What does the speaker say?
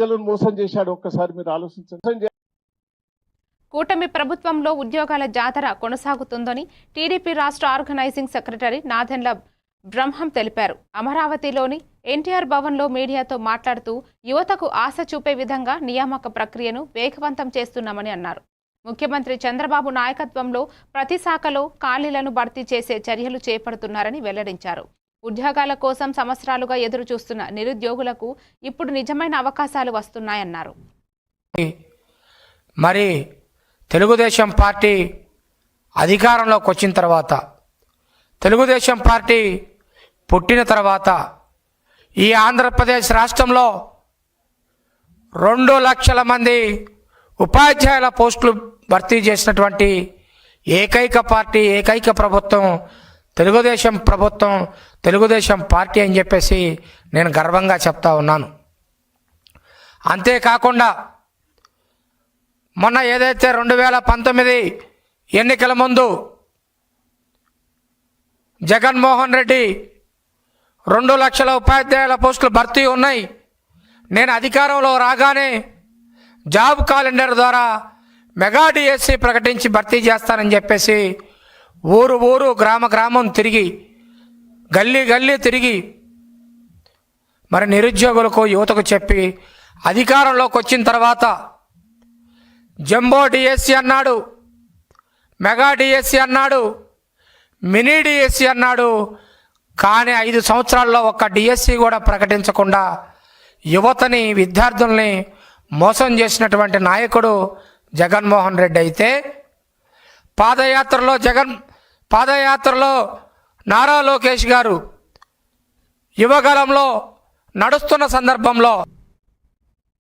ప్రజలను మోసం చేశాడు. ఒక్కసారి మీరు ఆలోచించండి. కూటమి ప్రభుత్వంలో ఉద్యోగాల జాతర కొనసాగుతుందని టీడీపీ రాష్ట్ర ఆర్గనైజింగ్ సెక్రటరీ నాదెండ్ల బ్రహ్మం తెలిపారు. అమరావతిలోని ఎన్టీఆర్ భవన్లో మీడియాతో మాట్లాడుతూ యువతకు ఆశ చూపే విధంగా నియామక ప్రక్రియను వేగవంతం చేస్తున్నామని అన్నారు. ముఖ్యమంత్రి చంద్రబాబు నాయకత్వంలో ప్రతి శాఖలో ఖాళీలను భర్తీ చేసే చర్యలు చేపడుతున్నారని వెల్లడించారు. ఉద్యోగాల కోసం సంవత్సరాలుగా ఎదురు చూస్తున్న నిరుద్యోగులకు ఇప్పుడు నిజమైన అవకాశాలు వస్తున్నాయన్నారు. మరి తెలుగుదేశం పార్టీ అధికారంలోకి వచ్చిన తర్వాత, తెలుగుదేశం పార్టీ పుట్టిన తర్వాత ఈ ఆంధ్రప్రదేశ్ రాష్ట్రంలో 2 లక్షల మంది ఉపాధ్యాయుల పోస్టులు భర్తీ చేసినటువంటి ఏకైక పార్టీ, ఏకైక ప్రభుత్వం తెలుగుదేశం ప్రభుత్వం, తెలుగుదేశం పార్టీ అని చెప్పేసి నేను గర్వంగా చెప్తా ఉన్నాను. అంతేకాకుండా మొన్న ఏదైతే 2019 ఎన్నికల ముందు జగన్మోహన్ రెడ్డి 2 లక్షల ఉపాధ్యాయుల పోస్టులు భర్తీ ఉన్నాయి, నేను అధికారంలో రాగానే జాబ్ క్యాలెండర్ ద్వారా మెగా డిఎస్సి ప్రకటించి భర్తీ చేస్తానని చెప్పేసి ఊరు ఊరు గ్రామ గ్రామం తిరిగి గల్లీ గల్లీ తిరిగి మరి నిరుద్యోగులకు యువతకు చెప్పి అధికారంలోకి వచ్చిన తర్వాత జంబో డిఎస్సి అన్నాడు, మెగా డిఎస్సి అన్నాడు, మినీ డిఎస్సి అన్నాడు. కానీ 5 సంవత్సరాల్లో ఒక్క డిఎస్సి కూడా ప్రకటించకుండా యువతని, విద్యార్థుల్ని మోసం చేసినటువంటి నాయకుడు జగన్మోహన్ రెడ్డి అయితే, పాదయాత్రలో నారా లోకేష్ గారు యువగలంలో నడుస్తున్న సందర్భంలో